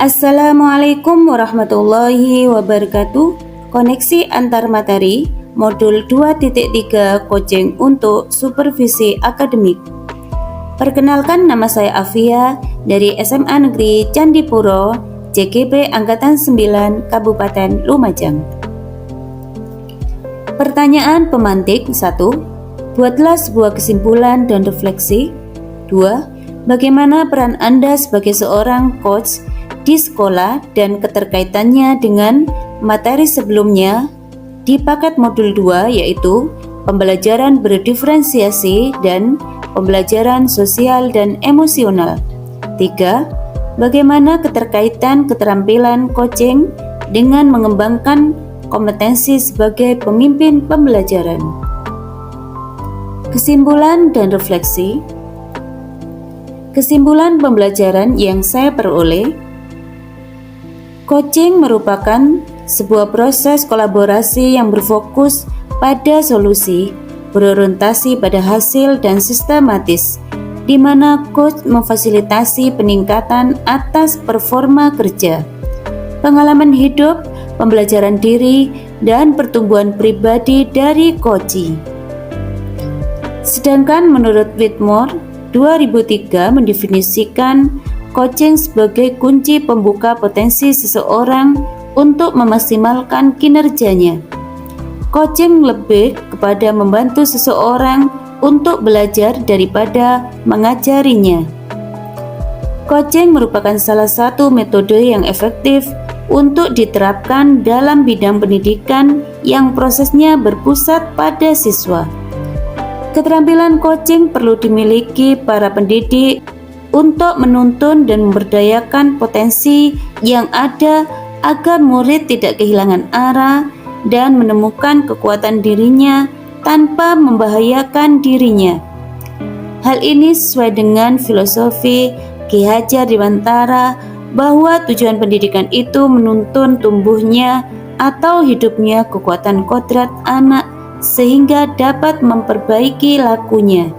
Assalamualaikum warahmatullahi wabarakatuh. Koneksi antar materi modul 2.3 coaching untuk supervisi akademik. Perkenalkan, nama saya Afia dari SMA Negeri Candipuro, JGP Angkatan 9, Kabupaten Lumajang. Pertanyaan pemantik. 1. Buatlah sebuah kesimpulan dan refleksi. 2. Bagaimana peran Anda sebagai seorang coach di sekolah dan keterkaitannya dengan materi sebelumnya di paket modul 2, yaitu pembelajaran berdiferensiasi dan pembelajaran sosial dan emosional. 3. Bagaimana keterkaitan keterampilan coaching dengan mengembangkan kompetensi sebagai pemimpin pembelajaran. Kesimpulan dan refleksi. Kesimpulan pembelajaran yang saya peroleh: coaching merupakan sebuah proses kolaborasi yang berfokus pada solusi, berorientasi pada hasil dan sistematis, di mana coach memfasilitasi peningkatan atas performa kerja, pengalaman hidup, pembelajaran diri, dan pertumbuhan pribadi dari coachee. Sedangkan menurut Whitmore 2003 mendefinisikan coaching sebagai kunci pembuka potensi seseorang untuk memaksimalkan kinerjanya. Coaching lebih kepada membantu seseorang untuk belajar daripada mengajarinya. Coaching merupakan salah satu metode yang efektif untuk diterapkan dalam bidang pendidikan yang prosesnya berpusat pada siswa. Keterampilan coaching perlu dimiliki para pendidik untuk menuntun dan memberdayakan potensi yang ada agar murid tidak kehilangan arah dan menemukan kekuatan dirinya tanpa membahayakan dirinya. Hal ini sesuai dengan filosofi Ki Hajar Dewantara bahwa tujuan pendidikan itu menuntun tumbuhnya atau hidupnya kekuatan kodrat anak sehingga dapat memperbaiki lakunya.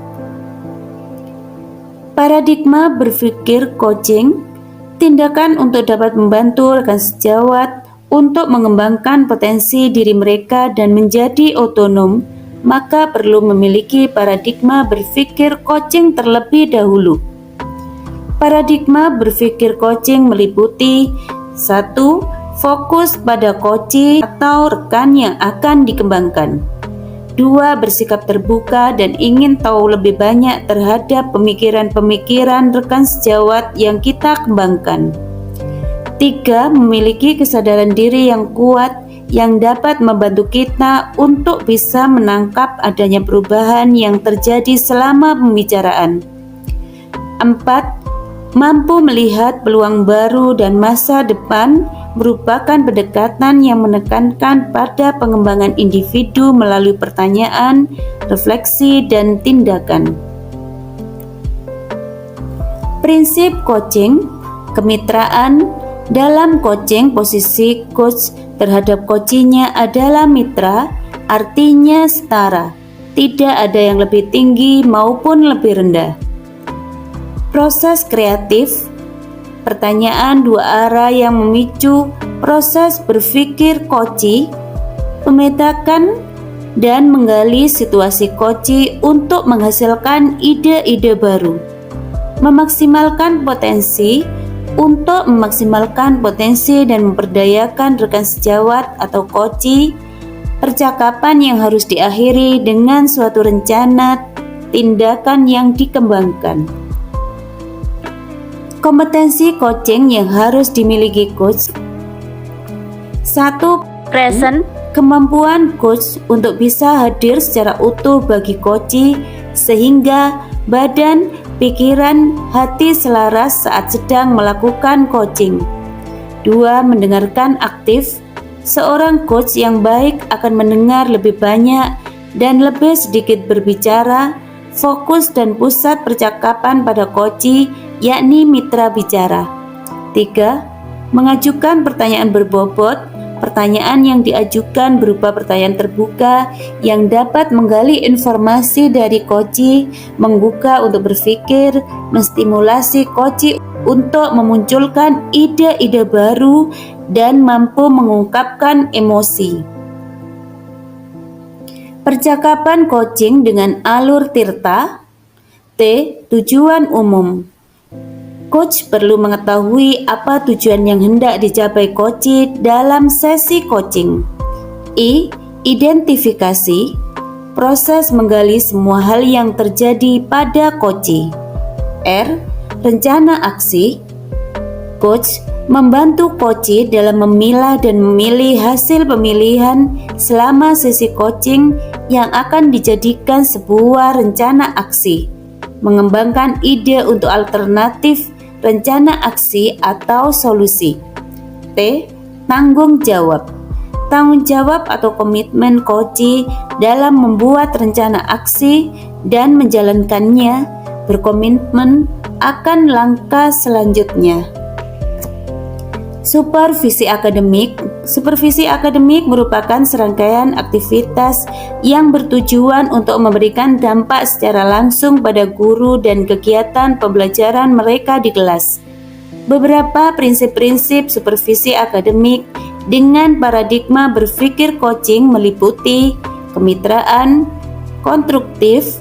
Paradigma berpikir coaching, tindakan untuk dapat membantu rekan sejawat untuk mengembangkan potensi diri mereka dan menjadi otonom, maka perlu memiliki paradigma berpikir coaching terlebih dahulu. Paradigma berpikir coaching meliputi: 1. Fokus pada coachee atau rekan yang akan dikembangkan. 2. Bersikap terbuka dan ingin tahu lebih banyak terhadap pemikiran-pemikiran rekan sejawat yang kita kembangkan. 3. Memiliki kesadaran diri yang kuat yang dapat membantu kita untuk bisa menangkap adanya perubahan yang terjadi selama pembicaraan. 4. Mampu melihat peluang baru dan masa depan merupakan pendekatan yang menekankan pada pengembangan individu melalui pertanyaan, refleksi, dan tindakan. Prinsip coaching, kemitraan. Dalam coaching, posisi coach terhadap coachee-nya adalah mitra, artinya setara. Tidak ada yang lebih tinggi maupun lebih rendah. Proses kreatif. Pertanyaan dua arah yang memicu proses berpikir coachee, memetakan dan menggali situasi coachee untuk menghasilkan ide-ide baru, memaksimalkan potensi untuk memaksimalkan potensi dan memberdayakan rekan sejawat atau coachee, percakapan yang harus diakhiri dengan suatu rencana tindakan yang dikembangkan. Kompetensi coaching yang harus dimiliki coach. 1. Present. Kemampuan coach untuk bisa hadir secara utuh bagi coachee sehingga badan, pikiran, hati selaras saat sedang melakukan coaching. 2. Mendengarkan aktif. Seorang coach yang baik akan mendengar lebih banyak dan lebih sedikit berbicara, fokus dan pusat percakapan pada coachee, yakni mitra bicara. 3. Mengajukan pertanyaan berbobot. Pertanyaan yang diajukan berupa pertanyaan terbuka yang dapat menggali informasi dari coachee, membuka untuk berpikir, menstimulasi coachee untuk memunculkan ide-ide baru dan mampu mengungkapkan emosi. Percakapan coaching dengan alur Tirta. T. Tujuan umum. Coach perlu mengetahui apa tujuan yang hendak dicapai coach dalam sesi coaching. I. Identifikasi. Proses menggali semua hal yang terjadi pada coach. R. Rencana aksi. Coach membantu coach dalam memilah dan memilih hasil pemilihan selama sesi coaching yang akan dijadikan sebuah rencana aksi, mengembangkan ide untuk alternatif rencana aksi atau solusi. T. Tanggung jawab. Tanggung jawab atau komitmen coach dalam membuat rencana aksi dan menjalankannya, berkomitmen akan langkah selanjutnya. Supervisi akademik. Supervisi akademik merupakan serangkaian aktivitas yang bertujuan untuk memberikan dampak secara langsung pada guru dan kegiatan pembelajaran mereka di kelas. Beberapa prinsip-prinsip supervisi akademik dengan paradigma berpikir coaching meliputi kemitraan, konstruktif,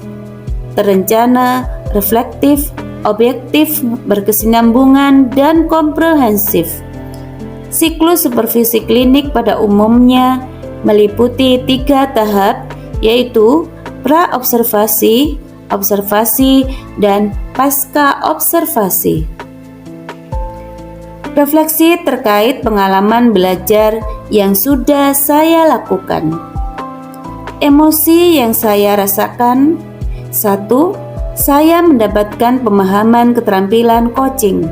terencana, reflektif, objektif, berkesinambungan, dan komprehensif. Siklus supervisi klinik pada umumnya meliputi 3 tahap, yaitu pra-observasi, observasi, dan pasca-observasi. Refleksi terkait pengalaman belajar yang sudah saya lakukan. Emosi yang saya rasakan. 1. Saya mendapatkan pemahaman keterampilan coaching.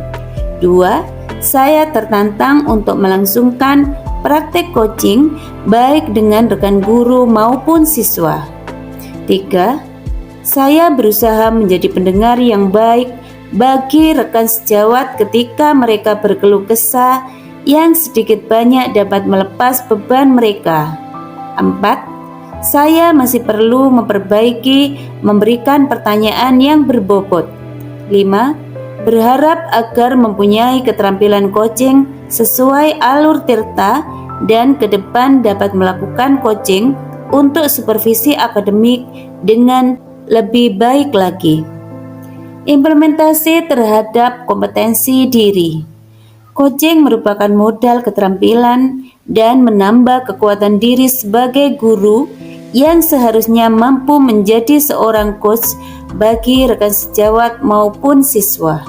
2. Saya tertantang untuk melangsungkan praktek coaching baik dengan rekan guru maupun siswa. 3. Saya berusaha menjadi pendengar yang baik bagi rekan sejawat ketika mereka berkeluh kesah yang sedikit banyak dapat melepas beban mereka. 4. Saya masih perlu memperbaiki memberikan pertanyaan yang berbobot. 5. Berharap agar mempunyai keterampilan coaching sesuai alur Tirta dan ke depan dapat melakukan coaching untuk supervisi akademik dengan lebih baik lagi. Implementasi terhadap kompetensi diri. Coaching merupakan modal keterampilan dan menambah kekuatan diri sebagai guru yang seharusnya mampu menjadi seorang coach bagi rekan sejawat maupun siswa.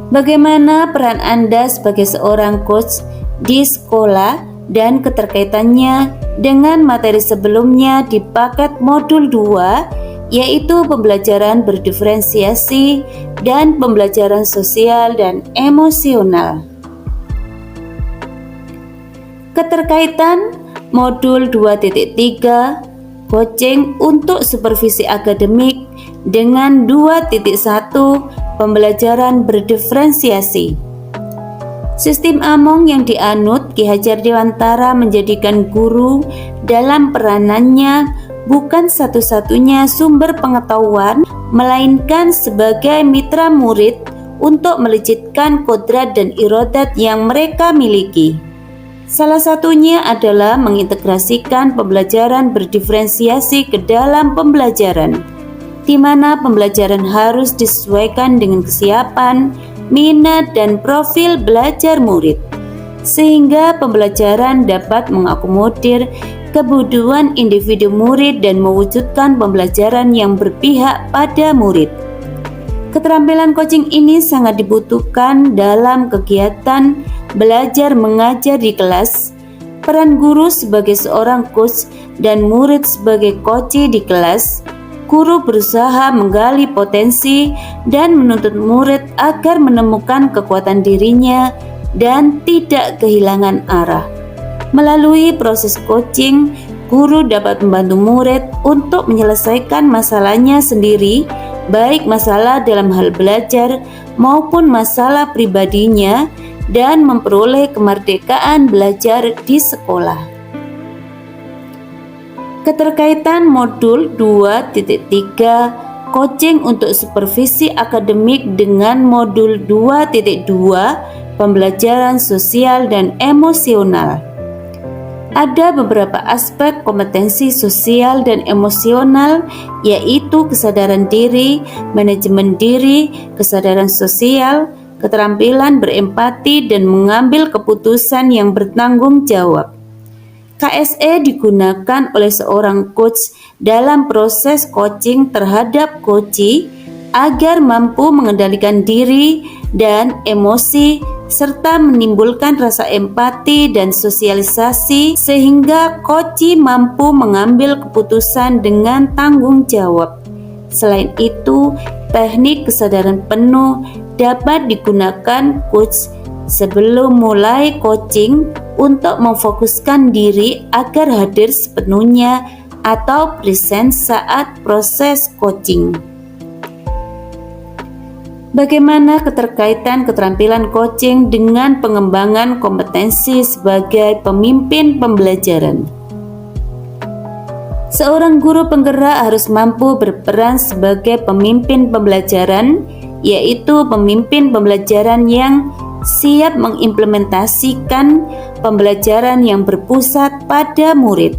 Bagaimana peran Anda sebagai seorang coach di sekolah dan keterkaitannya dengan materi sebelumnya di paket modul 2, yaitu pembelajaran berdiferensiasi dan pembelajaran sosial dan emosional. Keterkaitan modul 2.3 coaching untuk supervisi akademik dengan 2.1 pembelajaran berdiferensiasi. Sistem Among yang dianut Ki Hajar Dewantara menjadikan guru dalam peranannya bukan satu-satunya sumber pengetahuan, melainkan sebagai mitra murid untuk melejitkan kodrat dan irodat yang mereka miliki. Salah satunya adalah mengintegrasikan pembelajaran berdiferensiasi ke dalam pembelajaran, di mana pembelajaran harus disesuaikan dengan kesiapan, minat, dan profil belajar murid, sehingga pembelajaran dapat mengakomodir kebutuhan individu murid dan mewujudkan pembelajaran yang berpihak pada murid. Keterampilan coaching ini sangat dibutuhkan dalam kegiatan belajar mengajar di kelas. Peran guru sebagai seorang coach dan murid sebagai coach di kelas. Guru berusaha menggali potensi dan menuntut murid agar menemukan kekuatan dirinya dan tidak kehilangan arah. Melalui proses coaching, guru dapat membantu murid untuk menyelesaikan masalahnya sendiri, baik masalah dalam hal belajar maupun masalah pribadinya, dan memperoleh kemerdekaan belajar di sekolah. Keterkaitan modul 2.3 coaching untuk supervisi akademik dengan modul 2.2 pembelajaran sosial dan emosional. Ada beberapa aspek kompetensi sosial dan emosional, yaitu kesadaran diri, manajemen diri, kesadaran sosial, keterampilan berempati dan mengambil keputusan yang bertanggung jawab. KSE digunakan oleh seorang coach dalam proses coaching terhadap coachee agar mampu mengendalikan diri dan emosi serta menimbulkan rasa empati dan sosialisasi sehingga coachee mampu mengambil keputusan dengan tanggung jawab. Selain itu, teknik kesadaran penuh dapat digunakan coach sebelum mulai coaching untuk memfokuskan diri agar hadir sepenuhnya atau present saat proses coaching. Bagaimana keterkaitan keterampilan coaching dengan pengembangan kompetensi sebagai pemimpin pembelajaran? Seorang guru penggerak harus mampu berperan sebagai pemimpin pembelajaran, yaitu pemimpin pembelajaran yang siap mengimplementasikan pembelajaran yang berpusat pada murid.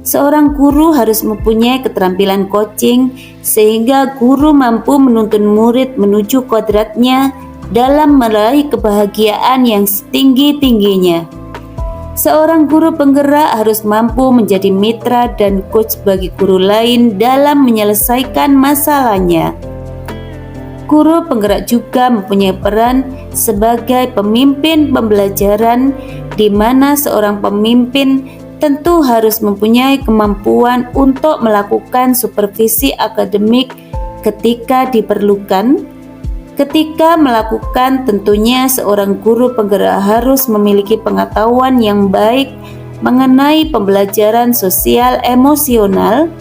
Seorang guru harus mempunyai keterampilan coaching sehingga guru mampu menuntun murid menuju kodratnya dalam meraih kebahagiaan yang setinggi-tingginya. Seorang guru penggerak harus mampu menjadi mitra dan coach bagi guru lain dalam menyelesaikan masalahnya. Guru penggerak juga mempunyai peran sebagai pemimpin pembelajaran, di mana seorang pemimpin tentu harus mempunyai kemampuan untuk melakukan supervisi akademik ketika diperlukan. Ketika melakukan, tentunya seorang guru penggerak harus memiliki pengetahuan yang baik mengenai pembelajaran sosial emosional.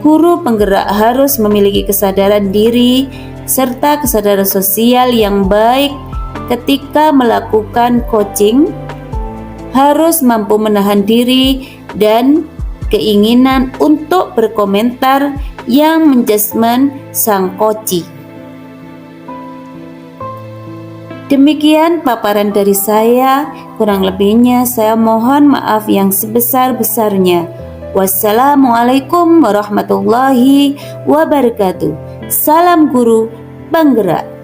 Guru penggerak harus memiliki kesadaran diri serta kesadaran sosial yang baik ketika melakukan coaching, harus mampu menahan diri dan keinginan untuk berkomentar yang menjudgment sang coachee. Demikian paparan dari saya, kurang lebihnya saya mohon maaf yang sebesar-besarnya. Wassalamualaikum warahmatullahi wabarakatuh. Salam guru penggerak.